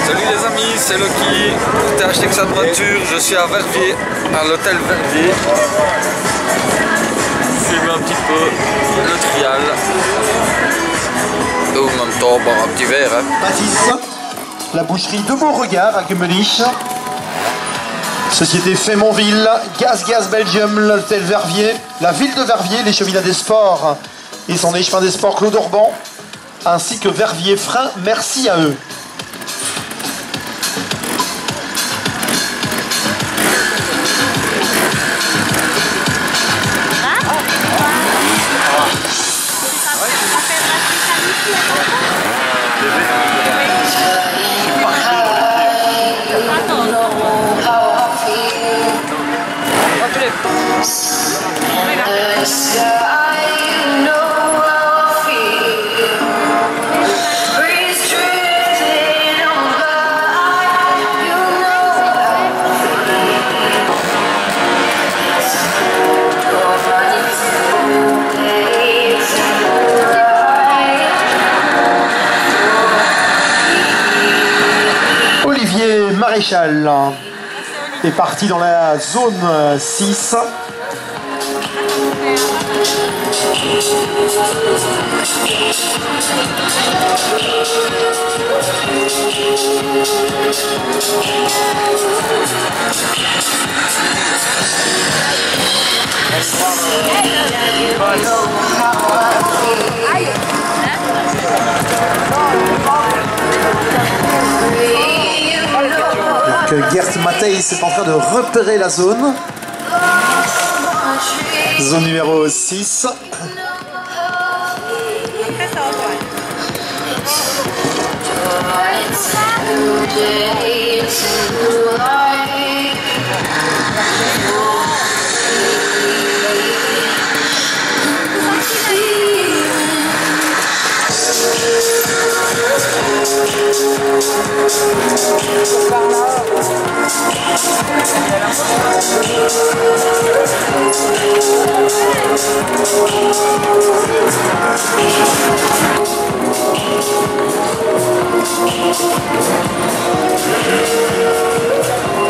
Salut les amis, c'est Lucky. T'es acheté que cette voiture, je suis à Verviers, à l'hôtel Verviers. Je filme un petit peu le trial. Et en même temps, boire un petit verre. Hein. Baptiste, la boucherie de Beauregard à Guemelich. Société Fémonville, Gaz Belgium, l'hôtel Verviers, la ville de Verviers, les Cheminats des Sports et son échevin des Sports Claude Orban, ainsi que Verviers Frein, merci à eux. Olivier Maréchal est parti dans la zone 6. Donc Gert Matthijs est en train de repérer la zone. Zone numéro 6.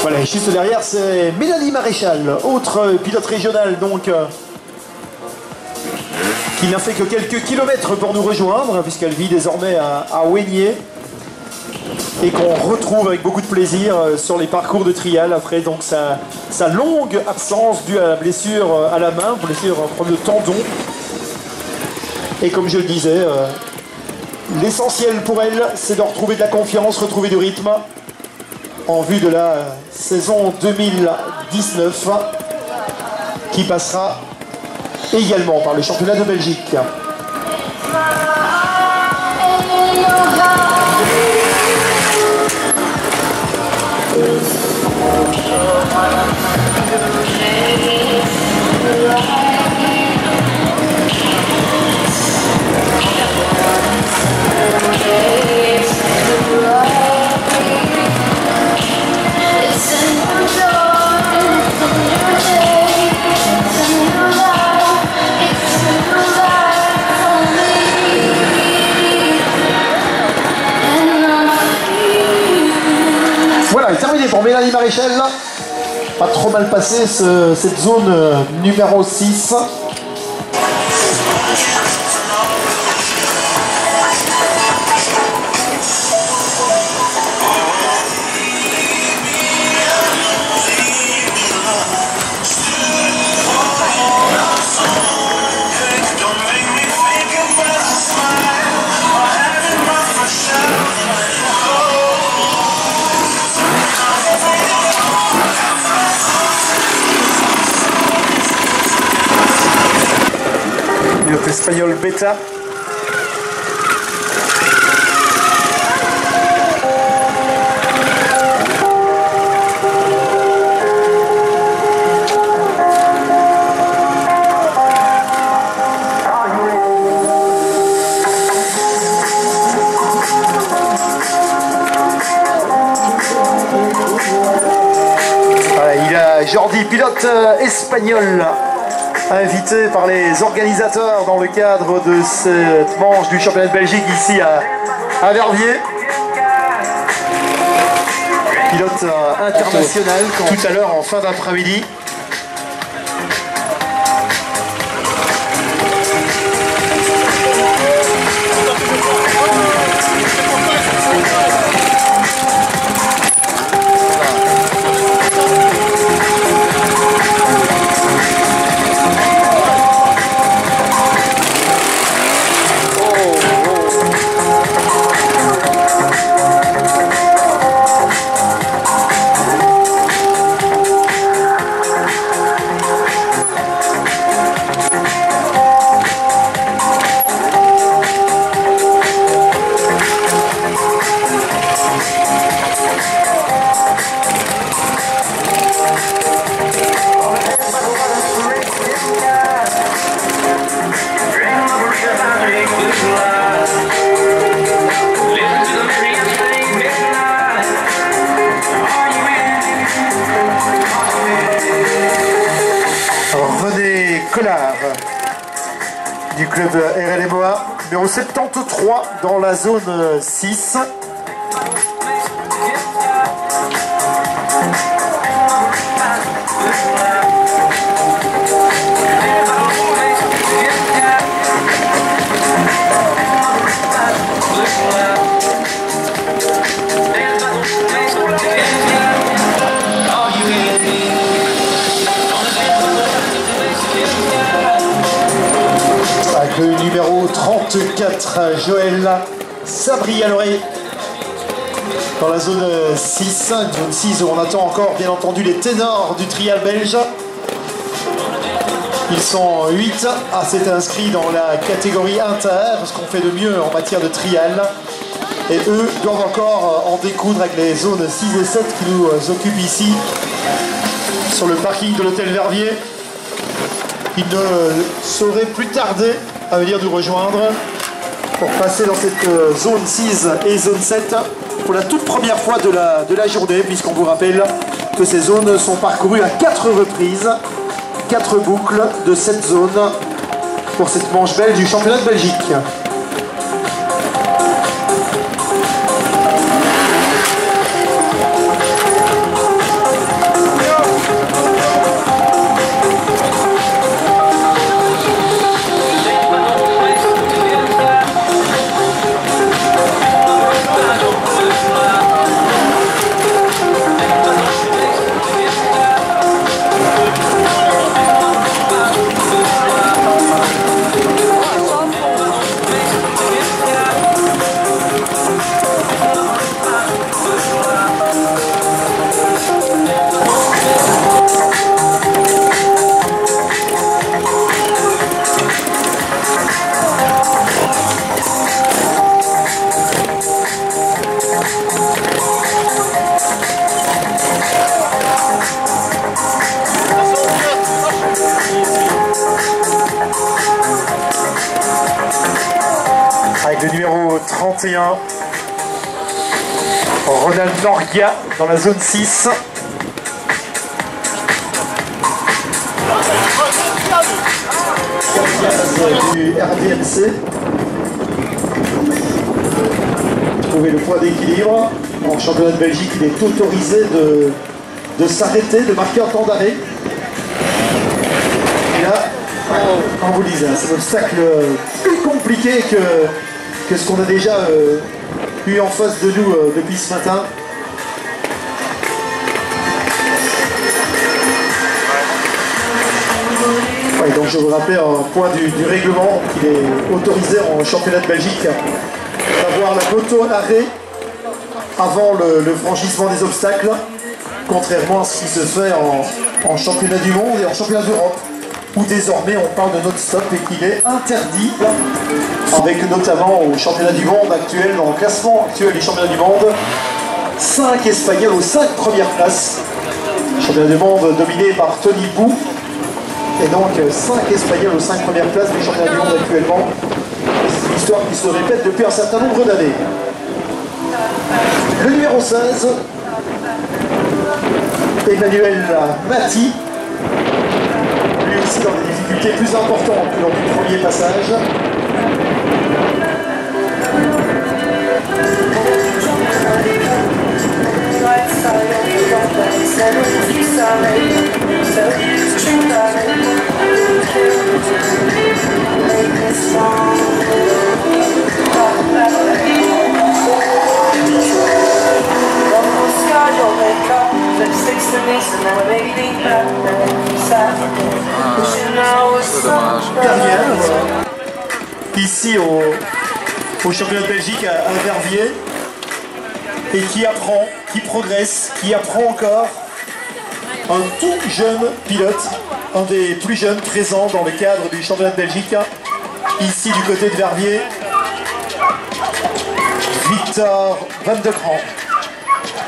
Voilà, juste derrière, c'est Mélanie Maréchal, autre pilote régional donc, qui n'a fait que quelques kilomètres pour nous rejoindre, puisqu'elle vit désormais à Ouénier, et qu'on retrouve avec beaucoup de plaisir sur les parcours de trial après donc sa longue absence due à la blessure à la main, blessure en problème de tendon. Et comme je le disais, l'essentiel pour elle, c'est de retrouver de la confiance, retrouver du rythme en vue de la saison 2019 qui passera également par le championnat de Belgique. Voilà, terminé pour Mélanie Maréchal. Pas trop mal passé cette zone numéro 6. Pilote espagnol Beta. Voilà, il y a Jordi, pilote espagnol, invité par les organisateurs dans le cadre de cette manche du championnat de Belgique ici à Verviers. pilote international tout à l'heure en fin d'après-midi. René Collard du club RLMOA, numéro 73 dans la zone 6. Avec le numéro 34, Joël Sabrialoré dans la zone 6, zone 6 où on attend encore bien entendu les ténors du trial belge. Ils sont 8 à s'être inscrits dans la catégorie inter, ce qu'on fait de mieux en matière de trial. Et eux doivent encore en découdre avec les zones 6 et 7 qui nous occupent ici sur le parking de l'hôtel Verviers. Ils ne sauraient plus tarder à venir nous rejoindre pour passer dans cette zone 6 et zone 7 pour la toute première fois de la journée, puisqu'on vous rappelle que ces zones sont parcourues à 4 reprises, 4 boucles de cette zone pour cette manche belge du championnat de Belgique. Avec le numéro 31, Ronald Norgia dans la zone 6. Du RDMC. Trouver le point d'équilibre. En championnat de Belgique, il est autorisé de s'arrêter, de marquer un temps d'arrêt. Et là, comme vous le disais, c'est un obstacle plus compliqué que ce qu'on a déjà eu en face de nous depuis ce matin. Ouais, donc je vous rappelle un point du règlement qu'il est autorisé en championnat de Belgique d'avoir la moto arrêt avant le franchissement des obstacles, contrairement à ce qui se fait en championnat du monde et en championnat d'Europe, où désormais on parle de non-stop et qu'il est interdit, avec notamment au championnat du monde actuel, dans le classement actuel du championnat du monde, 5 Espagnols aux 5 premières places. Championnat du monde dominé par Tony Bou, et donc 5 Espagnols aux 5 premières places du championnat du monde actuellement. C'est une histoire qui se répète depuis un certain nombre d'années. Le numéro 16, Emmanuel Mati, lui aussi dans des difficultés plus importantes que lors du premier passage. Ouais, ça carrière ici au championnat de Belgique à Verviers et qui apprend, qui progresse, qui apprend encore. Un tout jeune pilote, un des plus jeunes présents dans le cadre du championnat de Belgique, ici du côté de Verviers, Victor Van de Kraan.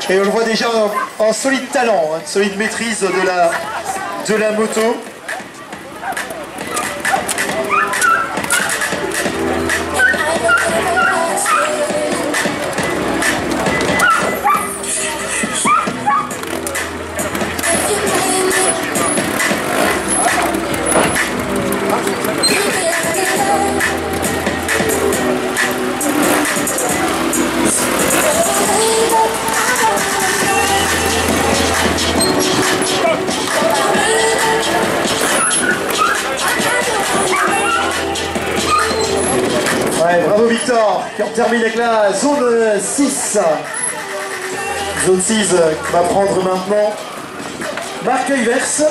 Et on le voit déjà un solide talent, une solide maîtrise de la moto. Ouais, bravo Victor, qui termine avec la zone 6. Zone 6 qui va prendre maintenant Marc Huyvers.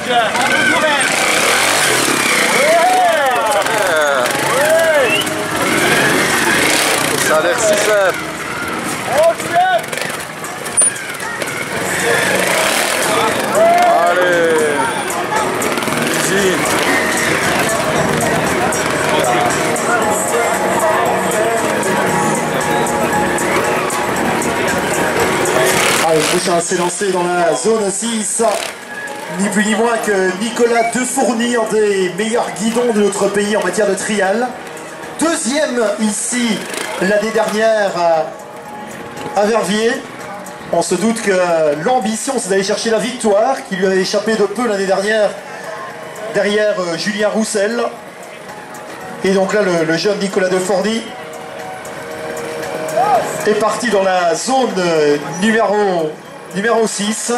Ça a l'air si simple. Allez. Easy. Allez, le prochain s'est lancé dans la zone 6. Ni plus ni moins que Nicolas Defourny, un des meilleurs guidons de notre pays en matière de trial. Deuxième ici l'année dernière à Verviers. On se doute que l'ambition c'est d'aller chercher la victoire qui lui avait échappé de peu l'année dernière derrière Julien Roussel. Et donc là le jeune Nicolas Defourny est parti dans la zone numéro 6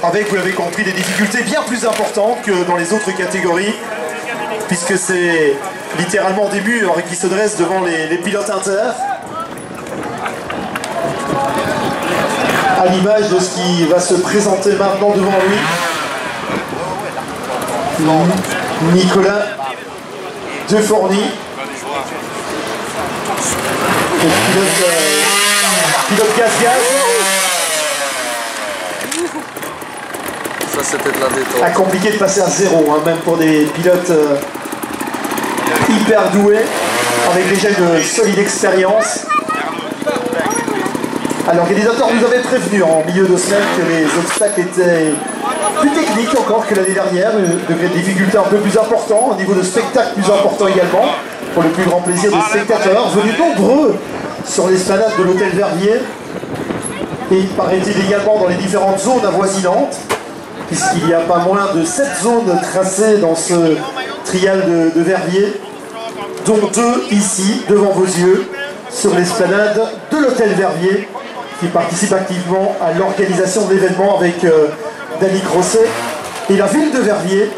avec, vous l'avez compris, des difficultés bien plus importantes que dans les autres catégories puisque c'est littéralement des murs qui se dressent devant les pilotes inter, à l'image de ce qui va se présenter maintenant devant lui. Nicolas Defourny, pilote gaz-gaz. Ça c'était de la détente. Ah, compliqué de passer à 0, hein, même pour des pilotes hyper doués, avec déjà une solide expérience. Alors l'organisateur nous avait prévenu en milieu de semaine que les obstacles étaient plus techniques encore que l'année dernière, un degré de difficulté un peu plus important, au niveau de spectacle plus important également, pour le plus grand plaisir des spectateurs, venus nombreux sur l'esplanade de l'hôtel Verviers, et paraît-il également dans les différentes zones avoisinantes, puisqu'il y a pas moins de 7 zones tracées dans ce trial de Verviers, dont 2 ici, devant vos yeux, sur l'esplanade de l'hôtel Verviers, qui participe activement à l'organisation de l'événement avec Dany Crosset et la ville de Verviers.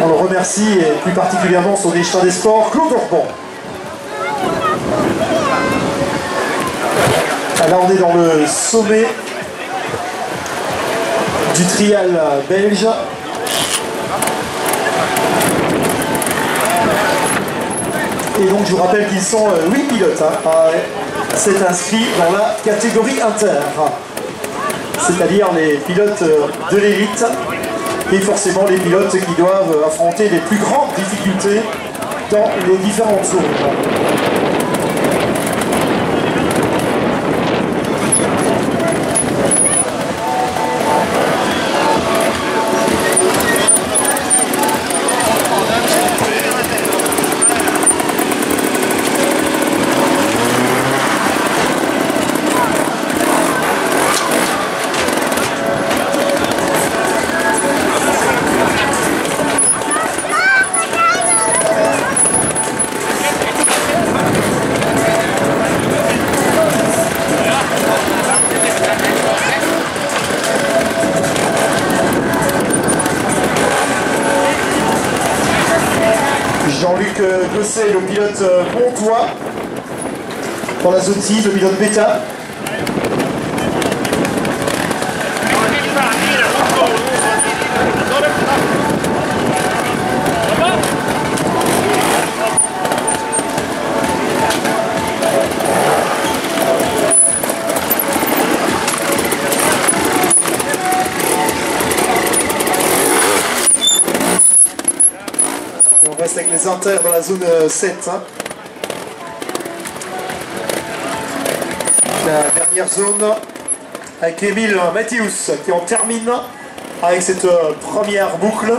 On le remercie, et plus particulièrement son déchet des sports, Claude Orban. Là, on est dans le sommet du trial belge. Et donc je vous rappelle qu'ils sont 8 pilotes à s'être inscrits dans la catégorie inter, c'est-à-dire les pilotes de l'élite et forcément les pilotes qui doivent affronter les plus grandes difficultés dans les différentes zones. Jean-Luc Gosset, le pilote montois, dans la zone 6, le pilote bêta. Et on reste avec les inters dans la zone 7. La dernière zone avec Emile Matthews qui en termine avec cette première boucle.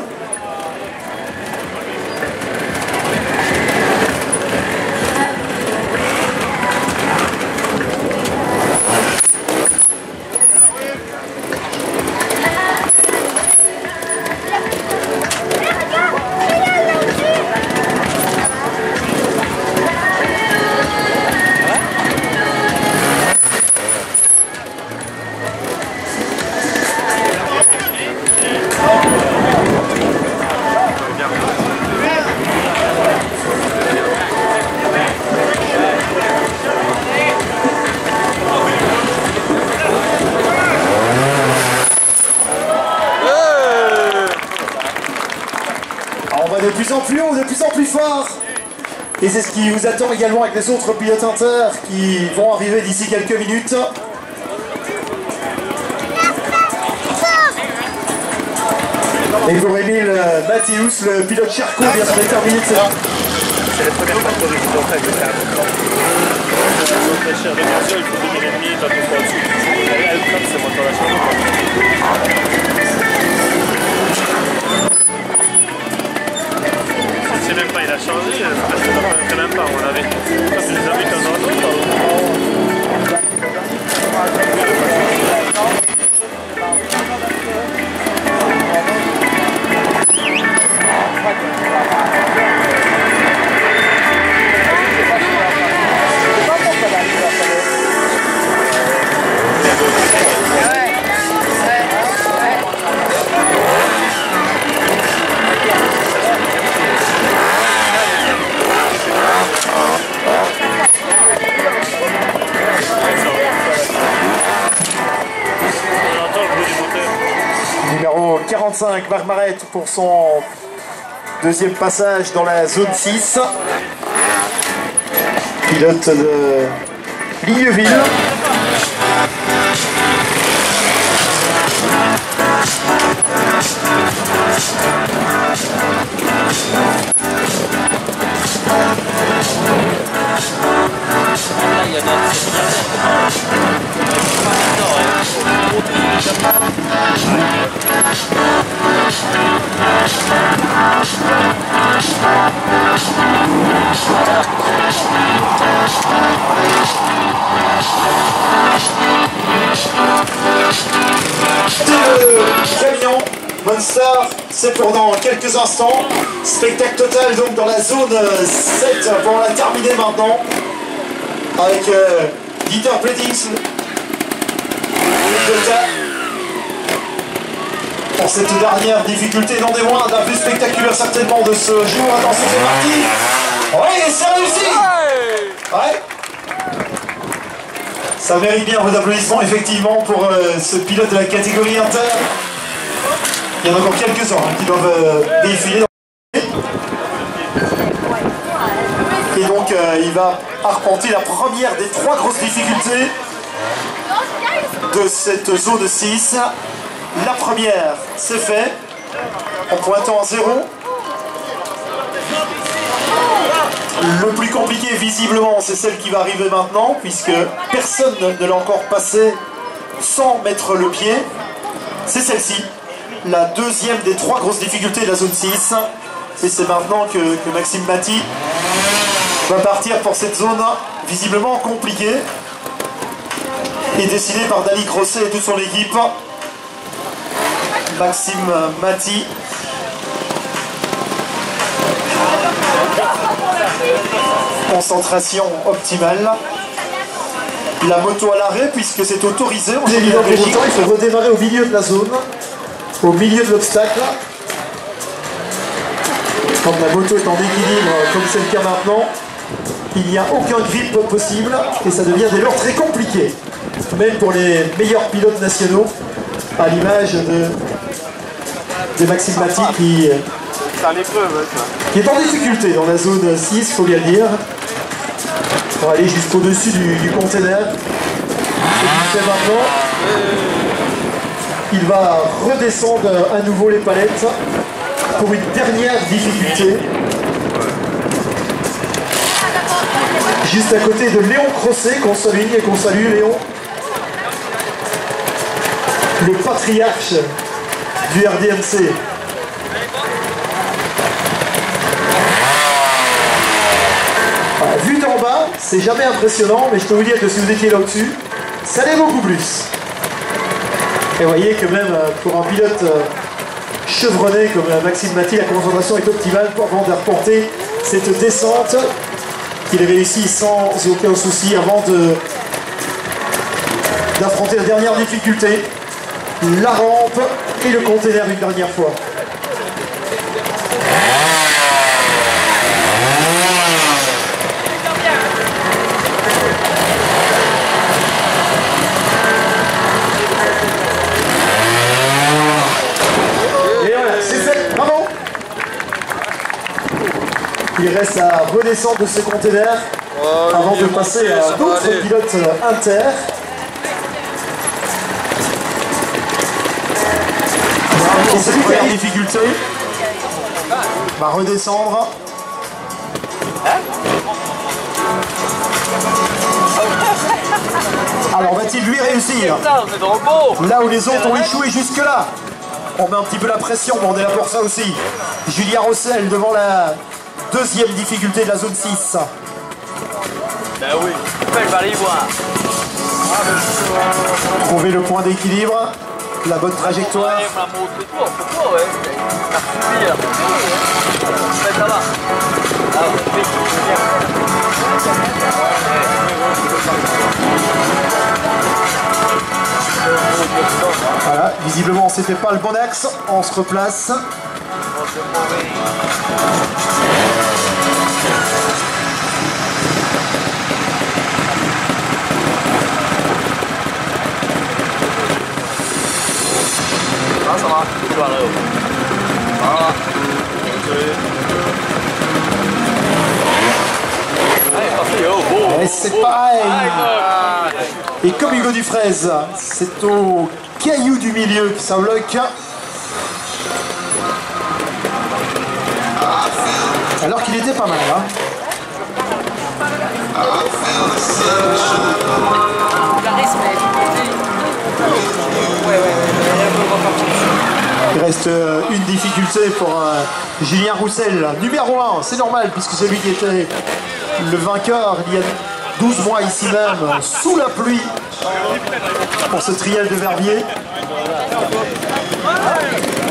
plus en plus haut, de plus en plus fort. Et c'est ce qui vous attend également avec les autres pilotes inter qui vont arriver d'ici quelques minutes. Et pour Émile Mathéus, le pilote Charcot vient de terminer de cette... C'est la première fois qu'on est en fait de faire un temps. Très cher de mesure, il faut 2000 pas plus au-dessus. Elle comme ce moteur là je sais même pas, il a changé, parce que quand même pas, on avait. Ça fait des amis comme dans Numéro 45, Marmaret pour son deuxième passage dans la zone 6. Pilote de Ligneville. Camion Monster, c'est pour dans quelques instants. Spectacle total donc dans la zone 7. On la terminer maintenant avec Dieter Pledix pour cette dernière difficulté, non des moindres, la plus spectaculaire certainement de ce jour. Attention, c'est parti. Oui, c'est réussi. Ouais. Ça mérite bien vos applaudissements effectivement pour ce pilote de la catégorie inter. Il y en a encore quelques-uns qui doivent défiler. Et donc il va arpenter la première des 3 grosses difficultés de cette zone 6. La première, c'est fait, en pointant à 0. Le plus compliqué, visiblement, c'est celle qui va arriver maintenant, puisque personne ne l'a encore passé sans mettre le pied. C'est celle-ci, la deuxième des 3 grosses difficultés de la zone 6. Et c'est maintenant que Maxime Maty va partir pour cette zone visiblement compliquée et dessinée par Dali Crosset et toute son équipe. Maxime Maty. Concentration optimale. La moto à l'arrêt puisque c'est autorisé. En Belgique, il faut redémarrer au milieu de la zone, au milieu de l'obstacle. Quand la moto est en équilibre, comme c'est le cas maintenant, il n'y a aucun grip possible et ça devient dès lors très compliqué. Même pour les meilleurs pilotes nationaux, à l'image de Maxime Maty qui est en difficulté dans la zone 6, il faut bien le dire, pour aller jusqu'au-dessus du container. C'est ce qu'il fait maintenant. Il va redescendre à nouveau les palettes pour une dernière difficulté. Juste à côté de Léon Crosset, qu'on souligne et qu'on salue, Léon. Le patriarche du RDMC. Voilà, vu d'en bas, c'est jamais impressionnant, mais je peux vous dire que si vous étiez là au-dessus, ça l'est beaucoup plus. Et vous voyez que même pour un pilote chevronné comme Maxime Maty, la concentration est optimale pour avant de reporter cette descente qu'il réussit sans aucun souci avant d'affronter la dernière difficulté, la rampe et le container une dernière fois. Et voilà, c'est fait, bravo. Il reste à redescendre de ce container avant de passer à d'autres pilotes inter. Et celui qui est en difficulté va redescendre. Alors va-t-il lui réussir? Là où les autres ont échoué jusque-là. On met un petit peu la pression, mais on est là pour ça aussi. Julien Rossel devant la deuxième difficulté de la zone 6. Ben oui, je vais aller voir. Trouver le point d'équilibre, la bonne trajectoire. Voilà, visiblement c'était pas le bon axe, on se replace. Ah, ça va, tu vas là-haut. Voilà. Et c'est pareil. Et comme Hugo Dufraise, c'est au caillou du milieu que ça bloque. Alors qu'il était pas mal, hein. Il reste une difficulté pour Julien Roussel, numéro 1, c'est normal puisque c'est lui qui était le vainqueur il y a 12 mois ici même, sous la pluie, pour ce trial de Verbier.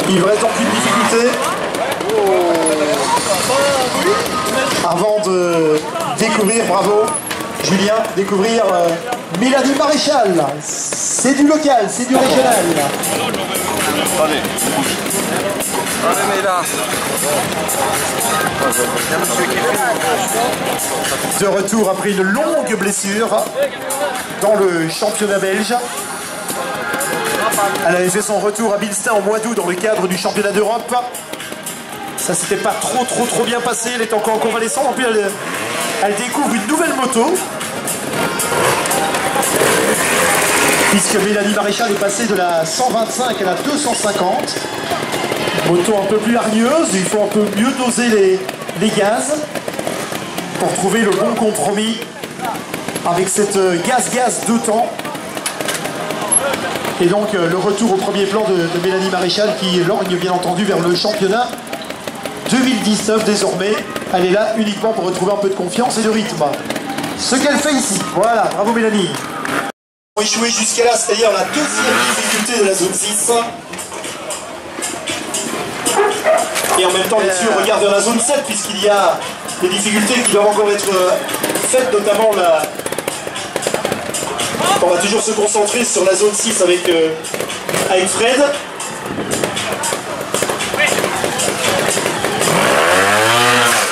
Il reste donc une difficulté avant de découvrir, bravo Julien, découvrir Mélanie Maréchal. C'est du local, c'est du régional. Allez, mais là. De retour après une longue blessure dans le championnat belge. Elle avait fait son retour à Bilstein au mois d'août dans le cadre du championnat d'Europe. Ça s'était pas trop bien passé, elle est encore convalescente. En plus elle découvre une nouvelle moto. Puisque Mélanie Maréchal est passée de la 125 à la 250. Moto un peu plus hargneuse, il faut un peu mieux doser les gaz pour trouver le bon compromis avec cette gaz 2 temps. Et donc le retour au premier plan de Mélanie Maréchal qui lorgne bien entendu vers le championnat 2019 désormais. Elle est là uniquement pour retrouver un peu de confiance et de rythme. Ce qu'elle fait ici. Voilà, bravo Mélanie. Échoué jusqu'à là, c'est-à-dire la deuxième difficulté de la zone 6. Et en même temps, bien sûr, on regarde vers la zone 7 puisqu'il y a des difficultés qui doivent encore être faites, notamment on va toujours se concentrer sur la zone 6 avec Fred.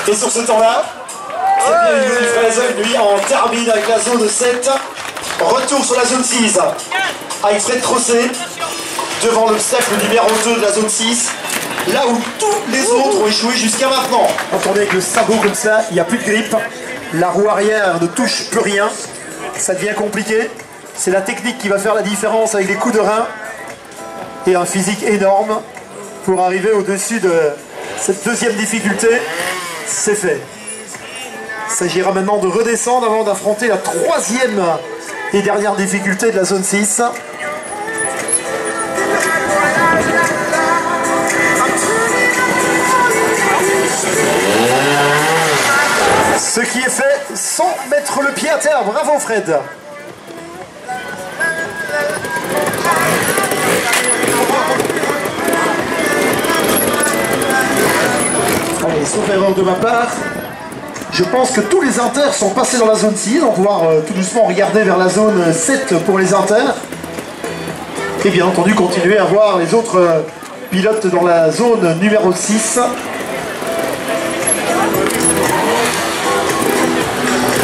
Et sur ce temps-là, c'est bien Hugo Dufraise, lui en termine avec la zone 7. Retour sur la zone 6 avec Fred Crosset devant l'obstacle numéro 2 de la zone 6. Là où tous les autres ont échoué jusqu'à maintenant. Entendez, avec le sabot comme ça, il n'y a plus de grippe. La roue arrière ne touche plus rien. Ça devient compliqué. C'est la technique qui va faire la différence avec les coups de rein. Et un physique énorme pour arriver au-dessus de cette deuxième difficulté. C'est fait. Il s'agira maintenant de redescendre avant d'affronter la troisième et dernière difficulté de la zone 6. Ce qui est fait sans mettre le pied à terre. Bravo Fred. Allez, sauf erreur de ma part, je pense que tous les inters sont passés dans la zone 6. On va pouvoir tout doucement regarder vers la zone 7 pour les inters. Et bien entendu continuer à voir les autres pilotes dans la zone numéro 6.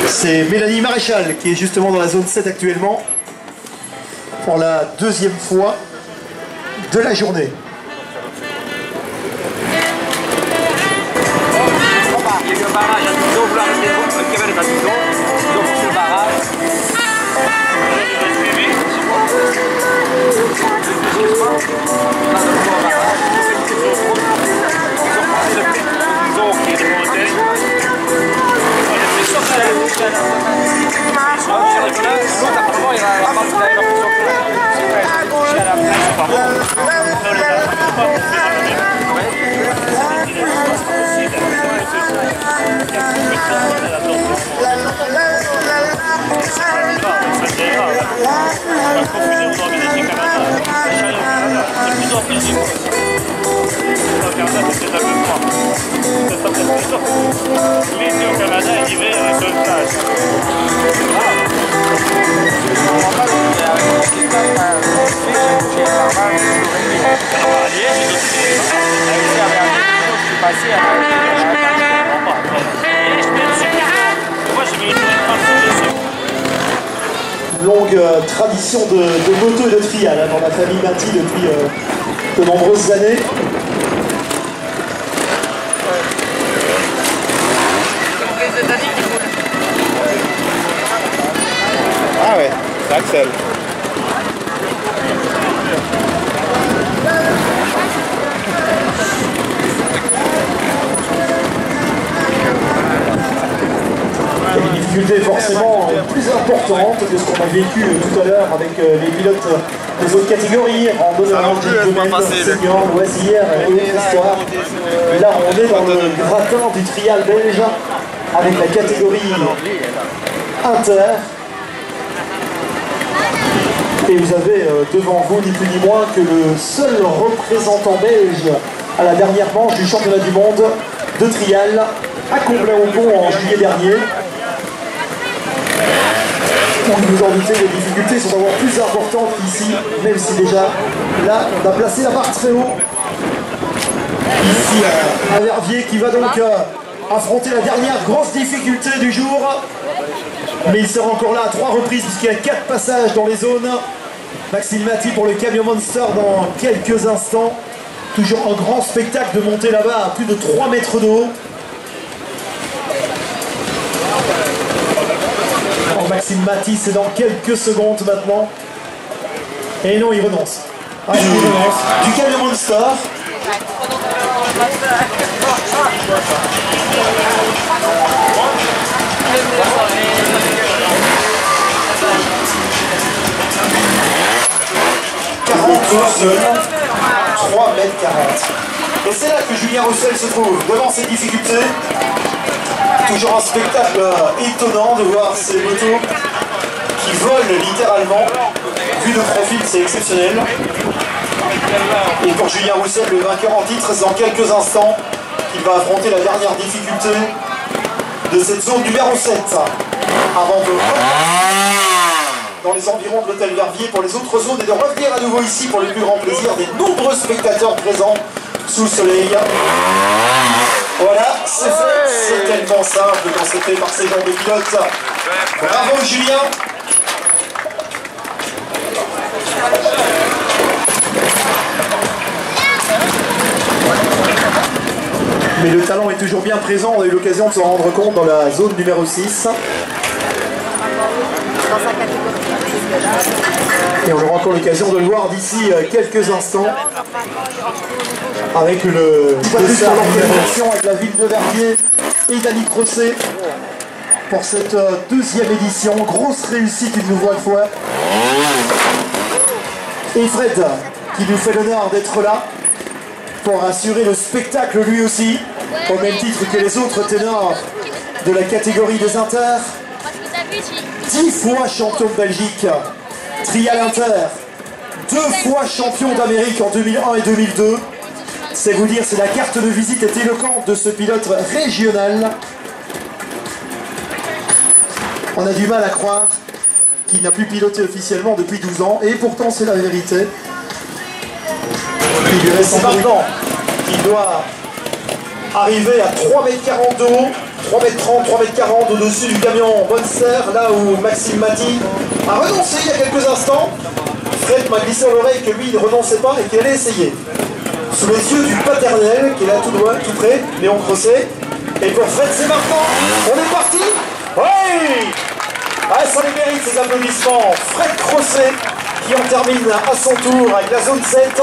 C'est Mélanie Maréchal qui est justement dans la zone 7 actuellement pour la deuxième fois de la journée. il y a eu un barrage à Dizon, vous l'arrêtez, le camion est à Dizon, ils ont poussé le barrage. L'été au Canada et l'hiver avec le plage. Longue tradition de moto et de trial dans la famille Maty depuis de nombreuses années. Ah ouais, c'est Axel. Une difficulté forcément plus importante que ce qu'on a vécu tout à l'heure avec les pilotes des autres catégories, randonneurs, seniors, loisirs et espoirs. Là on est dans le gratin du trial belge avec la catégorie inter. Et vous avez devant vous ni plus ni moins que le seul représentant belge à la dernière manche du championnat du monde de trial à Comblain-au-Pont en juillet dernier. On vous en doutez, les difficultés sont encore plus importantes qu'ici, même si déjà là on a placé la barre très haut. Ici à Verviers qui va donc affronter la dernière grosse difficulté du jour. Mais il sera encore là à 3 reprises puisqu'il y a 4 passages dans les zones. Maxime Maty pour le Camion Monster dans quelques instants. Toujours un grand spectacle de monter là-bas à plus de 3 mètres de haut. Oh, Maxime Maty, c'est dans quelques secondes maintenant. Et non, il renonce. Ah, il renonce. Du Camion Monster. Seul, 3 mètres 40. Et c'est là que Julien Roussel se trouve, devant ces difficultés. Toujours un spectacle étonnant de voir ces motos qui volent littéralement. Vu de profil, c'est exceptionnel. Et pour Julien Roussel, le vainqueur en titre, c'est dans quelques instants qu'il va affronter la dernière difficulté de cette zone numéro 7. Avant de dans les environs de l'hôtel Verviers pour les autres zones et de revenir à nouveau ici pour le plus grand plaisir des nombreux spectateurs présents sous le soleil. Voilà, c'est fait, c'est tellement simple quand c'est fait par ces genres de pilotes. Bravo Julien. Mais le talent est toujours bien présent, on a eu l'occasion de s'en rendre compte dans la zone numéro 6. Et on aura encore l'occasion de le voir d'ici quelques instants avec le sur l'organisation avec la ville de Verviers et Dani Crosset pour cette deuxième édition. Grosse réussite une nouvelle fois. Et Fred qui nous fait l'honneur d'être là pour assurer le spectacle lui aussi, au même titre que les autres ténors de la catégorie des inters. 10 fois champion de Belgique, trial inter, 2 fois champion d'Amérique en 2001 et 2002. C'est vous dire si la carte de visite est éloquente de ce pilote régional. On a du mal à croire qu'il n'a plus piloté officiellement depuis 12 ans, et pourtant c'est la vérité. Il lui reste maintenant qu'il doit arriver à 3,40 m de haut, 3,30 m, 3,40 m au-dessus du camion Monster, là où Maxime Maty a renoncé il y a quelques instants. Fred m'a glissé à l'oreille que lui il ne renonçait pas et qu'il allait essayer. Sous les yeux du paternel, qui est là tout loin, tout près, Léon Crosset, Et pour Fred Saint-Martin, on est parti. Oui. Ah, ça les mérite ces applaudissements. Fred Crosset qui en termine à son tour avec la zone 7.